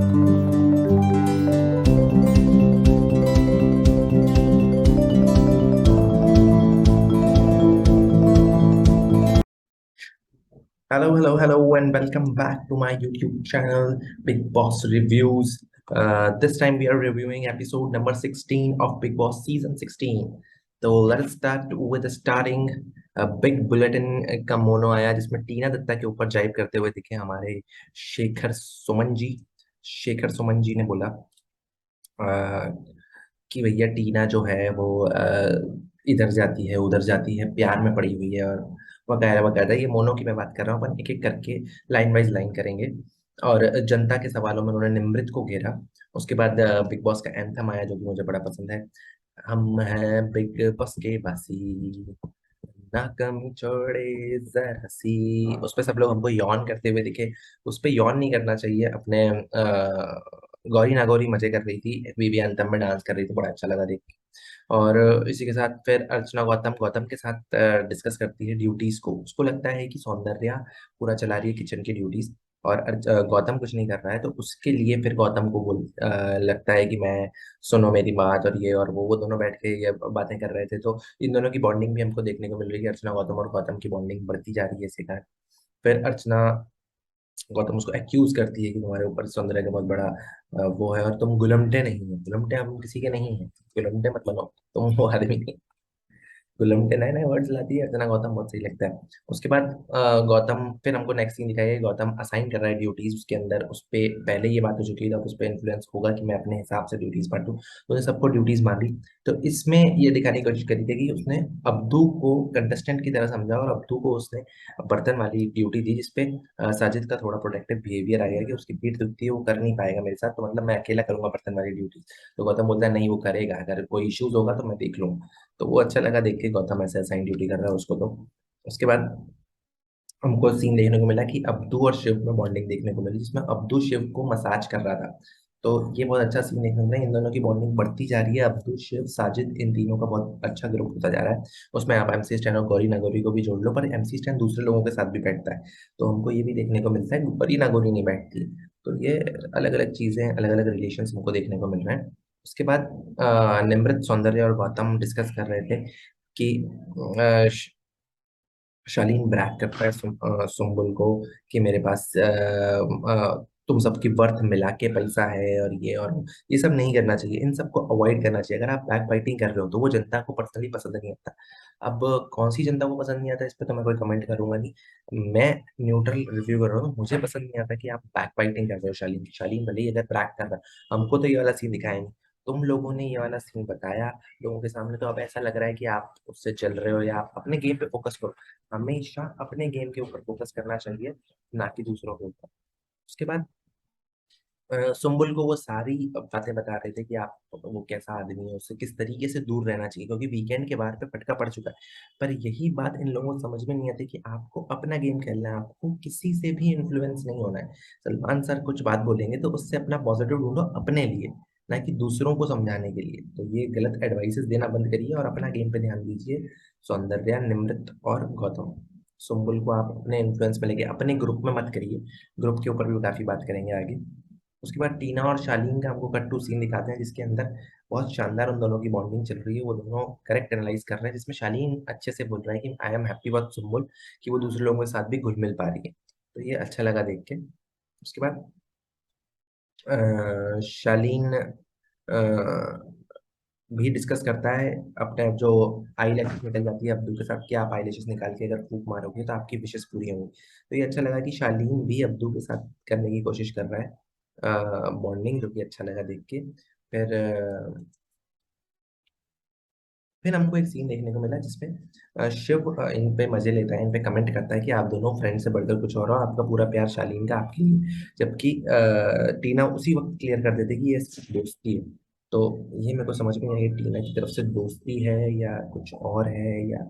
Hello, and welcome back to my YouTube channel, Big Boss Reviews. This time we are reviewing episode number 16 of Big Boss season 16. तो let's start with starting big bulletin का mono आया जिसमें टीना दत्ता के ऊपर जाइब करते हुए दिखे हमारे शेखर सुमन जी ने बोला कि भैया टीना जो है वो इधर जाती है उधर जाती है प्यार में पड़ी हुई है और वगैरह वगैरह। ये मोनो की मैं बात कर रहा हूँ, अपन एक एक करके लाइन वाइज लाइन करेंगे। और जनता के सवालों में उन्होंने निमृत को घेरा। उसके बाद बिग बॉस का एंथम आया जो कि मुझे बड़ा पसंद है। हम हैं बिग बॉस के बासी, ना कमी छोड़े जरा सी। उस पे सब लोग हमको यौन करते हुए दिखे। उस पे यौन नहीं करना चाहिए। अपने गौरी नागौरी मजे कर रही थी, बीबी अंतम में डांस कर रही थी, बड़ा अच्छा लगा देख के। और इसी के साथ फिर अर्चना गौतम गौतम के साथ डिस्कस करती है ड्यूटीज को। उसको लगता है कि सौंदर्या पूरा चला रही है किचन की ड्यूटीज और गौतम कुछ नहीं कर रहा है। तो उसके लिए फिर गौतम को लगता है कि मैं, सुनो मेरी बात और ये और वो दोनों बैठ के ये बातें कर रहे थे। तो इन दोनों की बॉन्डिंग भी हमको देखने को मिल रही है। अर्चना गौतम और गौतम की बॉन्डिंग बढ़ती जा रही है इसी कारण। फिर अर्चना गौतम उसको एक्यूज करती है कि तुम्हारे ऊपर सौंदर्य का बहुत बड़ा वो है और तुम गुलमटे नहीं हो। गुलमटे हम किसी के नहीं है, गुलमटे मत बनो, तुम वो आदमी नहीं। गुलम के नए नए वर्ड्स लाती है अर्चना गौतम, बहुत सही लगता है। उसके बाद गौतम, फिर हमको नेक्स्ट सीन दिखाई है, गौतम असाइन कर रहा है ड्यूटीज उसके अंदर। उस पे पहले ये बात हो चुकी है, अब उस पे इन्फ्लुएंस होगा कि मैं अपने हिसाब से ड्यूटीज बांटूं। तो उसने सबको ड्यूटीज मारी। तो इसमें ये दिखाने की कोशिश करी थी कि उसने अब्दू को कंटेस्टेंट की तरह समझा और अब्दू को उसने बर्तन वाली ड्यूटी दी, जिसपे साजिद का थोड़ा प्रोटेक्टिव बिहेवियर आएगा कि उसकी पीठ दुखती है, वो कर नहीं पाएगा मेरे साथ, तो मतलब मैं अकेला करूंगा बर्तन वाली ड्यूटी। तो गौतम बोलता है नहीं वो करेगा, अगर कोई इश्यूज होगा तो मैं देख लूंगा। तो वो अच्छा लगा देख के, गौतम ऐसे असाइन ड्यूटी कर रहा है उसको। तो उसके बाद हमको सीन देखने को मिला कि अब्दू और शिव में बॉन्डिंग देखने को मिली, जिसमें अब्दू शिव को मसाज कर रहा था। तो ये बहुत अच्छा सीन देखने को मिला। इन दोनों की बॉन्डिंग बढ़ती जा रही है, अब्दू शिव साजिद, इन तीनों का बहुत अच्छा ग्रुप होता जा रहा है। उसमें आप एमसी स्टैन और गौरी नागौरी को भी जोड़ लो, पर एमसी स्टैन दूसरे लोगों के साथ भी बैठता है। तो हमको ये भी देखने को मिलता है कि गौरी नागौरी नहीं बैठती। तो ये अलग अलग चीजें, अलग अलग रिलेशन हमको देखने को मिल रहे हैं। उसके बाद निमृत, सौंदर्य और गौतम डिस्कस कर रहे थे कि शालीन ब्रैक करता है सुम्बुल को कि मेरे पास तुम सबकी वर्थ मिला के पैसा है और ये और वो। ये सब नहीं करना चाहिए, इन सबको अवॉइड करना चाहिए। अगर आप बैक बाइटिंग कर रहे हो तो वो जनता को पर्सनली पसंद नहीं आता। अब कौन सी जनता को पसंद नहीं आता इस पर तो मैं कोई कमेंट करूंगा नहीं। मैं न्यूट्रल रिव्यू कर रहा हूँ, मुझे पसंद नहीं आता कि आप बैक बाइटिंग कर रहे हो शालीन की। शालीन भले ही अगर ब्रैक कर रहा है, हमको तो ये वाला सीन दिखाया नहीं, तुम लोगों ने ये वाला सीन बताया लोगों के सामने, तो अब ऐसा लग रहा है कि आप उससे चल रहे हो या आप अपने गेम पे फोकस करो। हमेशा अपने गेम के ऊपर फोकस करना चाहिए, ना कि दूसरों के ऊपर। उसके बाद सुम्बुल को वो सारी बातें बता रहे थे कि आप, वो कैसा आदमी है, उससे किस तरीके से दूर रहना चाहिए, क्योंकि वीकेंड के बाहर पे फटका पड़ चुका है। पर यही बात इन लोगों को समझ में नहीं आती कि आपको अपना गेम खेलना है, आपको किसी से भी इन्फ्लुएंस नहीं होना है। सलमान सर कुछ बात बोलेंगे तो उससे अपना पॉजिटिव ढूंढो अपने लिए, ना कि दूसरों को समझाने के लिए। तो ये गलत एडवाइसेस देना बंद करिए और अपना गेम पे ध्यान दीजिए। सौंदर्या, निमृत और गौतम, सुम्बुल को आप अपने इन्फ्लुएंस में लेके अपने ग्रुप में मत करिए। ग्रुप के ऊपर भी काफी बात करेंगे आगे। उसके बाद टीना और शालीन का हमको कट टू सीन दिखाते हैं, जिसके अंदर बहुत शानदार उन दोनों की बॉन्डिंग चल रही है। वो दोनों करेक्ट एनालाइज कर रहे हैं, जिसमें शालीन अच्छे से बोल रहा है कि I am happy with Sumbul, कि वो दूसरे लोगों के साथ भी घुल मिल पा रही है। तो ये अच्छा लगा देख के। उसके बाद शालीन भी डिस्कस करता है अपने, जो आई लैशेस निकल जाती है अब्दुल के साथ, कि आप आई लैशेस निकाल के अगर फूक मारोगे तो आपकी विशेष पूरी होंगी। तो ये अच्छा लगा कि शालीन भी अब्दू के साथ करने की कोशिश कर रहा है बॉन्डिंग, जो कि अच्छा लगा देख के। फिर फिर हमको एक सीन देखने को मिला जिसमें शिव इन पे मजे लेता है, इन पे कमेंट करता है कि आप दोनों फ्रेंड से बढ़कर कुछ और हो, आपका पूरा प्यार शालीन का आपके लिए। जबकि टीना उसी वक्त क्लियर कर देती कि ये सिर्फ दोस्ती है। तो ये मेरे को समझ में नहीं आया कि टीना की तरफ से दोस्ती है या कुछ और है, या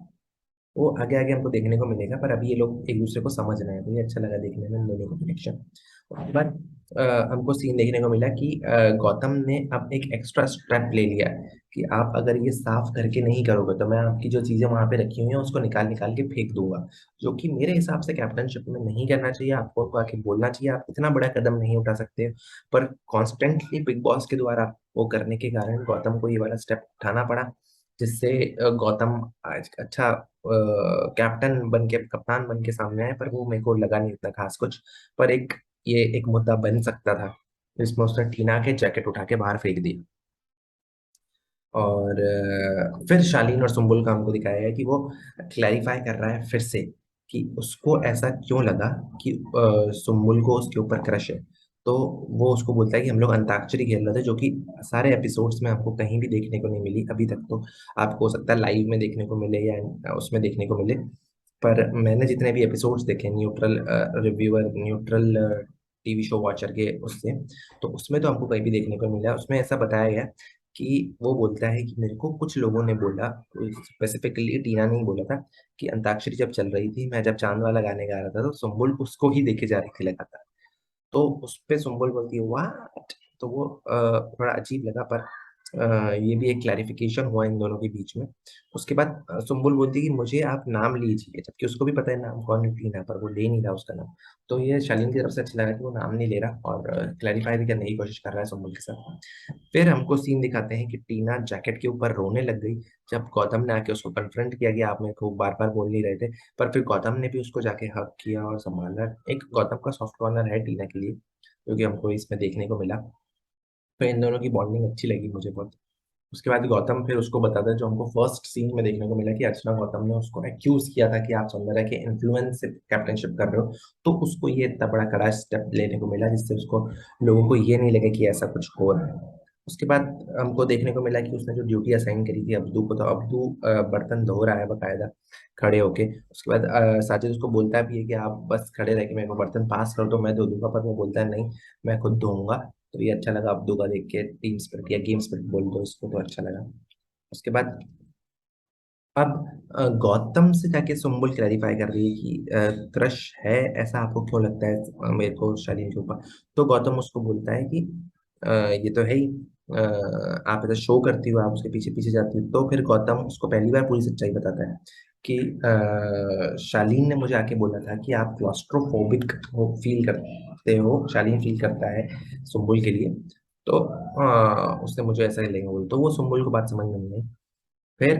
वो आगे आगे हमको देखने को मिलेगा। पर अभी ये लोग एक दूसरे को समझ रहे हैं, तो ये अच्छा लगा देखने में इन दोनों का कनेक्शन। उसके बाद हमको सीन देखने को मिला कि गौतम ने अब एक एक्स्ट्रा स्टेप ले लिया कि आप अगर ये साफ करके नहीं करोगे तो मैं आपकी जो चीजें वहां पे रखी हुई हैं उसको निकाल निकाल के फेंक दूंगा, जो कि मेरे हिसाब से कैप्टनशिप में नहीं करना चाहिए। आपको उनको आके बोलना चाहिए आप इतना बड़ा कदम नहीं उठा सकते, पर कॉन्स्टेंटली बिग बॉस के द्वारा वो करने के कारण गौतम को ये वाला स्टेप उठाना पड़ा, जिससे गौतम आज अच्छा कैप्टन बन के कप्तान बन के सामने आए। पर वो मेरे को लगा नहीं इतना खास कुछ, पर एक ये एक मुद्दा बन सकता था जिसमें उसने टीना के जैकेट उठा के बाहर फेंक दी। और फिर शालीन और सुम्बुल का हमको दिखाया है कि वो क्लैरिफाई कर रहा है फिर से कि उसको ऐसा क्यों लगा कि सुम्बुल को उसके ऊपर क्रश है। तो वो उसको बोलता है कि हम लोग अंताक्षरी खेल रहे थे, जो कि सारे एपिसोड्स में आपको कहीं भी देखने को नहीं मिली अभी तक। तो आपको हो सकता है लाइव में देखने को मिले या उसमें देखने को मिले, पर मैंने जितने भी एपिसोड्स देखे neutral reviewer, neutral TV show watcher के उससे, तो उसमें तो हमको कहीं भी देखने को मिला। उसमें ऐसा बताया गया कि वो बोलता है कि मेरे को कुछ लोगों ने बोला, स्पेसिफिकली टीना ने ही बोला था कि अंताक्षरी जब चल रही थी, मैं जब चांद वाला गाने गा रहा था तो सुम्बुल उसको ही देखे जा रही थी लगातार। तो उस पे सुम्बुल बोलती है वाट। तो वो थोड़ा अजीब लगा, पर ये भी एक क्लैरिफिकेशन हुआ इन दोनों के बीच में। उसके बाद सुम्बुल बोलती है कि मुझे आप नाम लीजिए, जबकि उसको भी पता है नाम कौन है टीना, पर वो ले नहीं रहा उसका नाम। तो ये शालीन की तरफ से अच्छा लगा कि वो नाम नहीं ले रहा और क्लैरिफाई भी करने की कोशिश कर रहा है सुम्बुल के साथ। फिर हमको सीन दिखाते हैं कि टीना जैकेट के ऊपर रोने लग गई जब गौतम ने आके उसको कन्फ्रंट किया कि आप मेरे को बार बार बोल नहीं रहे थे। पर फिर गौतम ने भी उसको जाके हक किया और संभाला। एक गौतम का सॉफ्ट कॉर्नर है टीना के लिए, क्योंकि हमको इसमें देखने को मिला। तो इन दोनों की बॉन्डिंग अच्छी लगी मुझे बहुत। उसके बाद गौतम फिर उसको बताता है, जो हमको फर्स्ट सीन में देखने को मिला कि अर्चना गौतम ने उसको एक्यूज किया था कि आप सौंदर्या के इन्फ्लुएंस से कैप्टनशिप कर रहे हो। तो उसको ये इतना बड़ा कड़ा स्टेप लेने को मिला जिससे उसको लोगों को ये नहीं लगे कि ऐसा कुछ हो रहा है। उसके बाद हमको देखने को मिला कि उसने जो ड्यूटी असाइन करी थी अब्दू को, तो अब्दू बर्तन धो रहा है बकायदा खड़े होके। उसके बाद साजिद उसको बोलता भी है कि आप बस खड़े रह के मेरे को बर्तन पास कर दो, मैं धो दूंगा। पर वो बोलता है नहीं, मैं खुद धोऊंगा। तो ये अच्छा लगा अब्दू का देख के, टीम स्पिरिट या गेम स्पिरिट बोल दो इसको, तो अच्छा लगा। उसके बाद अब गौतम से जाके सुम्बुल क्लैरिफाई कर रही है कि क्रश है, ऐसा आपको क्यों लगता है मेरे को शालीन के ऊपर। तो गौतम उसको बोलता है कि ये तो है ही, आप ऐसा शो करती हो, आप उसके पीछे पीछे जाती हो। तो फिर गौतम उसको पहली बार पूरी सच्चाई बताता है कि शालीन ने मुझे आके बोला था कि आप क्लॉस्ट्रोफोबिक हो, फील करते हो, शालीन फील करता है सुम्बुल के लिए। तो उसने मुझे ऐसा ही लेंगे बोल, तो वो सुम्बुल को बात समझ में नहीं आई। फिर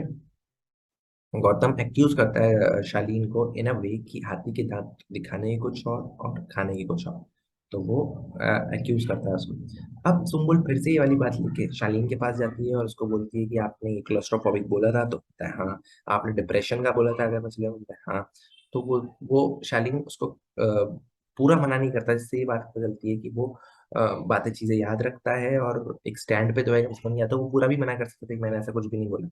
गौतम एक्यूज करता है शालीन को इन अ वे कि हाथी के दांत दिखाने की कुछ और खाने की कुछ और। तो वो एक्यूज करता है उसको। अब सुम्बुल फिर से ये वाली बात लेके शालीन के पास जाती है और उसको बोलती है कि आपने क्लोस्ट्रोफोबिक बोला था, तो कहता है हाँ। आपने डिप्रेशन का बोला था अगर मैं चले, बोलता है हाँ। तो वो शालीन उसको पूरा मना नहीं करता, जिससे ये बात पता चलती है कि वो बातें चीजें याद रखता है और एक स्टैंड पे तो है। उसको नहीं आता, वो पूरा भी मना कर सकता है कि मैंने ऐसा कुछ भी नहीं बोला।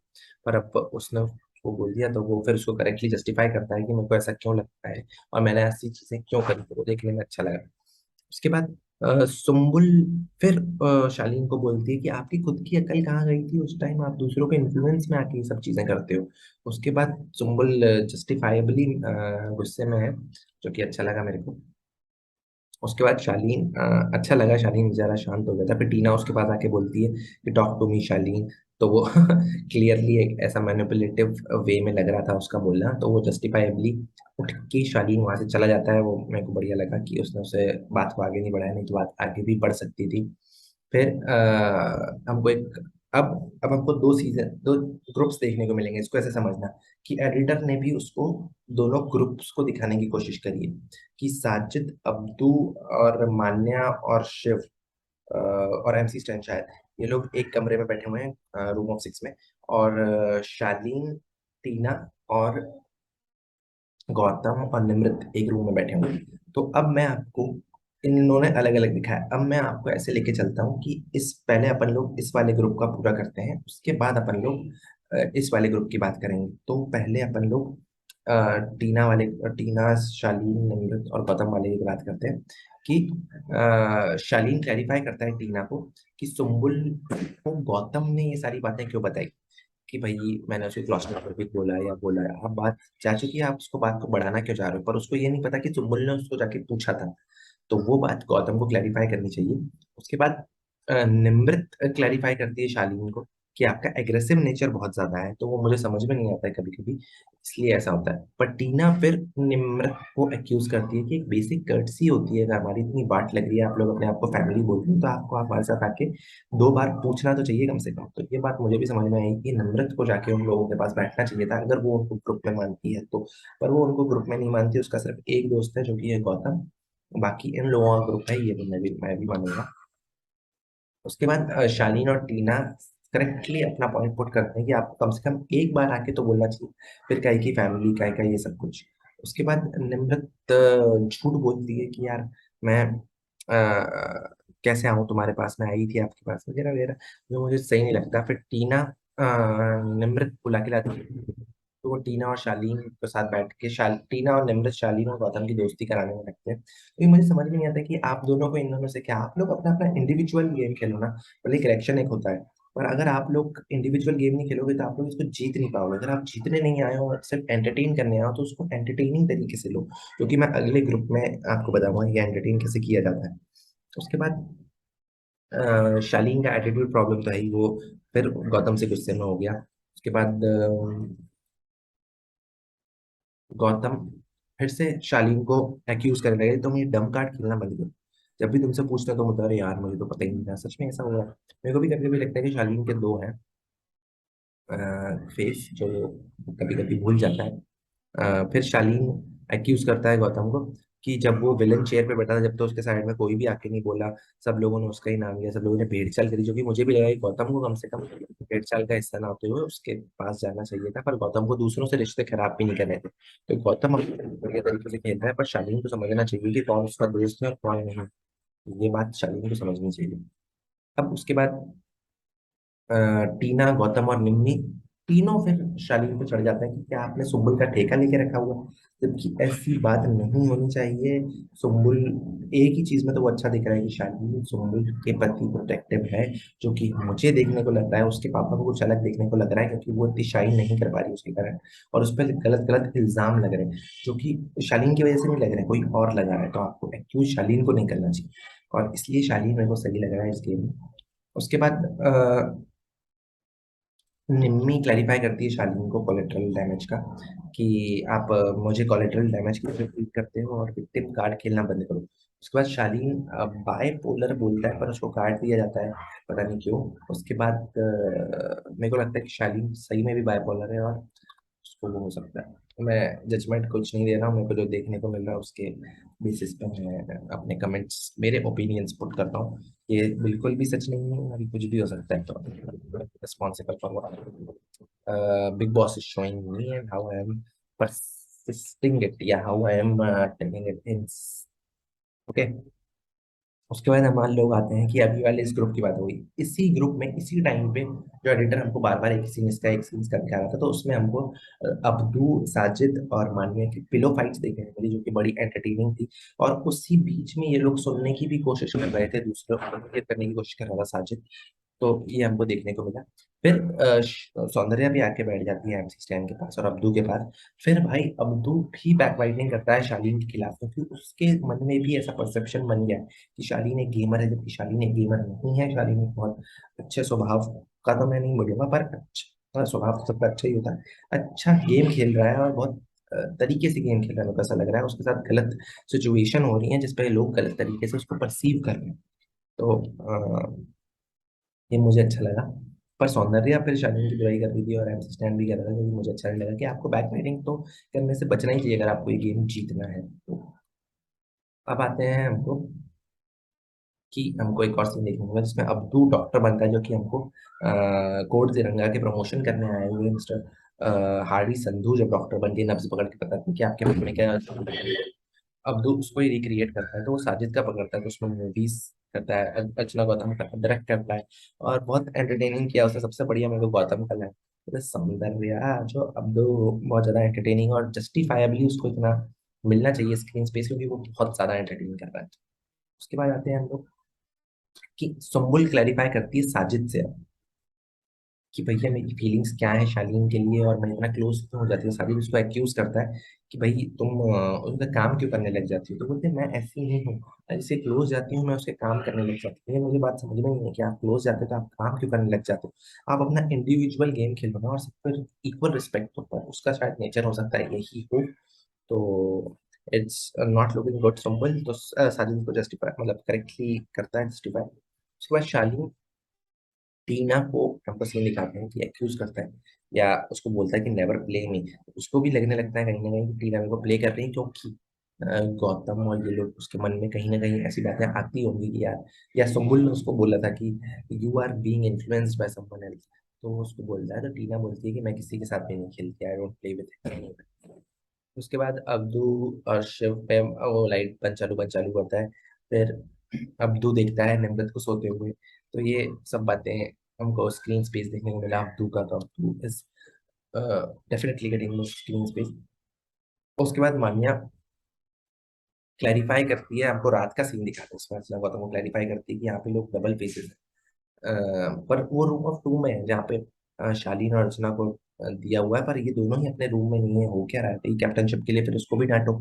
पर अब उसने वो बोल दिया तो वो फिर उसको करेक्टली जस्टिफाई करता है कि मेरे को ऐसा क्यों लगता है और मैंने ऐसी चीजें क्यों करी, तो वो देखने में अच्छा लगा। उसके बाद सुम्बुल फिर शालीन को बोलती है कि आपकी खुद की अकल कहाँ गई थी उस टाइम, आप दूसरों के इन्फ्लुएंस में आके ये सब चीजें करते हो। उसके बाद सुम्बुल जस्टिफाइबली गुस्से में है, जो कि अच्छा लगा मेरे को। उसके बाद शालीन अच्छा लगा, शालीन जरा शांत हो गया था। फिर टीना उसके पास आके बोलती है कि टॉक टू मी शालीन। तो वो क्लियरली एक ऐसा मैनिपुलेटिव वे में लग रहा था उसका बोलना, तो वो जस्टिफाइबली उठ के शालीन वहां से चला जाता है। वो मेरे को बढ़िया लगा कि उसने उसे बात को आगे नहीं बढ़ाया, नहीं तो बात आगे भी बढ़ सकती थी। फिर हमको एक अब हमको दो सीजन, दो ग्रुप्स देखने को मिलेंगे। इसको ऐसे समझना कि एडिटर ने भी उसको दोनों ग्रुप्स को दिखाने की कोशिश करी है कि साजिद, अब्दू और मान्या और शिव और एमसी स्टैन शायद, ये लोग एक कमरे में बैठे हुए हैं रूम ऑफ सिक्स में। और शालीन, टीना और गौतम और निमृत एक रूम में बैठे हुए हैं। तो अब मैं आपको, इन इन्होंने अलग अलग दिखाया, अब मैं आपको ऐसे लेके चलता हूँ कि इस पहले अपन लोग इस वाले ग्रुप का पूरा करते हैं, उसके बाद अपन लोग इस वाले ग्रुप की बात करेंगे। तो पहले अपन लोग टीना वाले, टीना, शालीन, निमृत और गौतम वाले की बात करते हैं कि शालीन क्लैरिफाई करता है टीना को कि सुम्बुल को गौतम ने ये सारी बातें क्यों बताई, कि भाई मैंने उसको क्लॉस्ट्रोफोबिक बोला या बोला है। अब बात जा चुकी है, आप उसको बात को बढ़ाना क्यों जा रहे हो। पर उसको ये नहीं पता कि चुम्बुल ने उसको जाके पूछा था तो वो बात गौतम को क्लैरिफाई करनी चाहिए। उसके बाद निमृत क्लैरिफाई करती है शालीन को कि आपका एग्रेसिव नेचर बहुत ज्यादा है, तो वो मुझे समझ में नहीं आता है कभी कभी, इसलिए ऐसा होता है। पर टीना फिर निम्रत को एक्यूज करती है कि एक बेसिक कर्टसी होती है, अगर हमारी इतनी बात लग रही है, आप लोग अपने आप को फैमिली बोल रहे हो, तो आपको हमारे साथ आके 2 बार पूछना तो चाहिए कम से कम। तो ये बात मुझे भी समझ में आई कि निम्रत को जाके उन लोगों के पास बैठना चाहिए था, अगर वो उनको ग्रुप में मानती है तो। पर वो उनको ग्रुप में नहीं मानती, उसका सिर्फ एक दोस्त है जो कि है गौतम, बाकी इन लोगों का ग्रुप है, ये तो मैं भी मानूंगा। उसके बाद शालीन और टीना करेक्टली अपना पॉइंट पुट करते हैं कि आपको कम से कम एक बार आके तो बोलना चाहिए, फिर काय की फैमिली काय का ये सब कुछ। उसके बाद निम्रत झूठ बोलती है कि यार मैं कैसे आऊँ तुम्हारे पास, मैं आई थी आपके पास वगैरह वगैरह, जो मुझे सही नहीं लगता। फिर टीना निम्रत बुला के लाती है, तो वो टीना और शालीन के साथ बैठ के टीना और निम्रत शालीन और गौतम की दोस्ती कराने में लगते हैं। तो ये मुझे समझ में नहीं आता कि आप दोनों को इन दोनों से क्या, आप लोग अपना अपना इंडिविजुअल गेम खेलो ना, भले करेक्शन एक होता है। पर अगर आप लोग इंडिविजुअल गेम नहीं खेलोगे तो आप लोग इसको जीत नहीं पाओगे। अगर आप जीतने नहीं आए हो और सिर्फ एंटरटेन करने आए हो, तो उसको एंटरटेनिंग तरीके से लो, क्योंकि मैं अगले ग्रुप में आपको बताऊंगा ये एंटरटेन कैसे किया जाता है। उसके बाद शालीन का एटीट्यूड प्रॉब्लम तो है ही, वो फिर गौतम से गुस्से में हो गया। उसके बाद गौतम फिर से शालीन को एक्यूज करने लगे, तुम ये डम कार्ड खेलना बंद करो, जब भी तुमसे पूछते हो तो मुझे, अरे यार मुझे तो पता ही नहीं था, सच में ऐसा हुआ है। मेरे को भी कभी कभी लगता है कि शालीन के दो हैं फेस, जो कभी कभी भूल जाता है। फिर शालीन एक्यूज करता है गौतम को कि जब वो विलन चेयर पे बैठा था, जब तो उसके साइड में कोई भी आके नहीं बोला, सब लोगों ने उसका ही नाम लिया, सब लोगों ने भेड़चाल करी, जो कि मुझे भी लगा कि गौतम को कम से कम भेड़चाल का हिस्सा ना होते हुए उसके पास जाना चाहिए था, पर गौतम को दूसरों से रिश्ते खराब भी नहीं करने थे। तो गौतम अपने बढ़िया तरीके से खेल रहा है, पर शालीन को समझना चाहिए कि कौन उसका दोस्त है और कौन नहीं। ये बात शालीन को समझनी चाहिए। अब उसके बाद अ, टीना गौतम और निम्मी तीनों फिर शालीन पे चढ़ जाते हैं कि क्या आपने सुम्बुल का ठेका लेके रखा हुआ है, जबकि ऐसी बात नहीं होनी चाहिए। सुम्बुल एक ही चीज में तो वो अच्छा दिख रहा है कि शालीन सुम्बुल के प्रति प्रोटेक्टिव है, जो कि मुझे देखने को लग रहा है उसके पापा को कुछ अलग देखने को लग रहा है, क्योंकि वो इतनी शाइन नहीं कर पा रही उसके कारण, और उस पर गलत गलत इल्जाम लग रहे हैं, जो कि शालीन की वजह से नहीं लग रहे हैं, कोई और लगा रहा है। तो आपको एक्यूज शालीन को नहीं करना चाहिए, और इसलिए शालीन मेरे को सही लग रहा है इस गेम में। उसके बाद निम्मी क्लैरिफाई करती है शालीन को कोलेट्रल डैमेज का, कि आप मुझे कोलेट्रल डैमेज के लिए ट्रीट करते हो और विक्टिम कार्ड खेलना बंद करो। उसके बाद शालीन बाय पोलर बोलता है, पर उसको काट दिया जाता है, पता नहीं क्यों। उसके बाद मेरे को लगता है कि शालीन सही में भी बाय पोलर है, और उसको वो हो सकता है। मैं जजमेंट कुछ नहीं दे रहा हूँ, मेरे को जो देखने को मिल रहा है उसके बेसिस पे मैं अपने कमेंट्स, मेरे ओपिनियंस पुट करता हूँ। ये बिल्कुल भी सच नहीं है, अभी कुछ भी हो सकता है, तो responsible for what big boss is showing me and how I am persisting it, yeah, how I am telling it in, okay। उसके बाद हमारे लोग आते हैं कि अभी वाले इस ग्रुप की बात हुई, इसी ग्रुप में इसी टाइम पे जो एडिटर हमको बार बार एक सीन इसका एक सीन करके आ रहा था, तो उसमें हमको अब्दू, साजिद और मानिया की पिलो फाइट्स देखने को मिली, जो कि बड़ी एंटरटेनिंग थी। और उसी बीच में ये लोग सुनने की भी कोशिश कर रहे थे, दूसरे को करने की कोशिश कर रहा था साजिद, तो ये हमको देखने को मिला। फिर सौंदर्या भी आके बैठ जाती है एमसी स्टैन के पास और अब्दू के पास। फिर भाई अब्दू भी बैकबाइटिंग करता है शालीन के खिलाफ, क्योंकि उसके मन में भी ऐसा परसेप्शन बन गया है कि शालीन एक गेमर है, जबकि शालीन एक गेमर नहीं है। शालीन एक बहुत अच्छे स्वभाव का, तो मैं नहीं बोलूंगा, पर अच्छा स्वभाव तो सबका अच्छा ही होता है, अच्छा गेम खेल रहा है, और बहुत तरीके से गेम खेल रहा है। मेरे को ऐसा लग रहा है उसके साथ गलत सिचुएशन हो रही है, जिसपे लोग गलत तरीके से उसको परसीव कर रहे हैं। तो ये मुझे अच्छा लगा। पर सौंदर्या फिर शालीन की बुराई कर रही थी और एमसी स्टैंड भी कह रहा था, क्योंकि मुझे अच्छा नहीं लगा कि आपको बैकफायरिंग तो करने से बचना ही चाहिए अगर आपको ये गेम जीतना है तो। अब आते हैं हमको कि हमको एक और सीन देखने को मिला, जिसमें अब्दू डॉक्टर बनता है, जो कि हमको कोड तिरंगा के प्रमोशन करने आए हुए मिस्टर हार्डी संधू जब डॉक्टर बन के नब्ज पकड़ के बताते हैं कि आपके मन में क्या है। अब्दू उसको ही रिक्रिएट करता है, तो वो साजिद का पकड़ता है, तो उसमें मूवीज करता है, अर्चना गौतम का डायरेक्ट करता है, और बहुत एंटरटेनिंग किया उसने। सबसे बढ़िया मेरे को गौतम का लगा, तो सौंदर्या जो अब्दू बहुत ज्यादा एंटरटेनिंग और जस्टिफाइबली उसको इतना मिलना चाहिए स्क्रीन स्पेस, क्योंकि वो बहुत ज्यादा एंटरटेन कर रहा है। उसके बाद आते हैं हम लोग कि सुम्बुल क्लैरिफाई करती है साजिद से, कि भैया मेरी फीलिंग्स क्या है शालीन के लिए, और मैं इतना क्लोज क्यों हो जाती हूँ। साजिद उसको एक्यूज करता है कि भाई तुम उसका काम क्यों करने लग जाती हो। तो बोलते हैं मैं ऐसी नहीं हूँ, ऐसे क्लोज जाती हूँ मैं उसके काम करने लग जाती हूँ। ये मुझे बात समझ में नहीं है कि आप क्लोज जाते हो तो आप काम क्यों करने लग जाते हो। आप अपना इंडिविजुअल गेम खेलो ना, और सब पर इक्वल रिस्पेक्ट दो। पर उसका शायद नेचर हो सकता है यही हो। तो it's not looking good simple. तो साजिद को जस्टिफाई मतलब करेक्टली करता है, जस्टिफाई। उसके बाद शालीन टीना को कैंपस में दिखाते हैं कि एक्यूज करता है, या उसको बोलता है कि नेवर प्ले मी। उसको भी लगने लगता है कहीं ना कहीं कि टीना मेरे को प्ले कर रही है, क्योंकि गौतम और ये लोग उसके मन में कहीं ना कहीं ऐसी बातें आती होंगी कि यार, या सुम्बुल ने उसको बोला था कि you are being influenced by someone else. तो वो उसको बोलता है, तो टीना बोलती है कि मैं किसी के साथ भी नहीं खेलती, आई डोंट प्ले विद। उसके बाद अब्दू और शिव पे वो लाइट बंद चालू करता है। फिर अब्दू देखता है निम्रत को सोते हुए। तो ये सब बातें हमको स्क्रीन स्पेस देखने को मिला अब्दू का। तो Abdu is definitely getting screen space. उसके बाद मान्या क्लैरिफाई करती है, हमको रात का सीन दिखाते हैं उसमें अर्चना गौतम को क्लैरिफाई करती है कि यहाँ पे लोग डबल फेसेस हैं। पर वो रूम ऑफ टू में है जहाँ पे शालीन और अर्चना को दिया हुआ है, पर ये दोनों ही अपने रूम में नहीं है। हो क्या रहा है, कैप्टनशिप के लिए फिर उसको भी डांटो।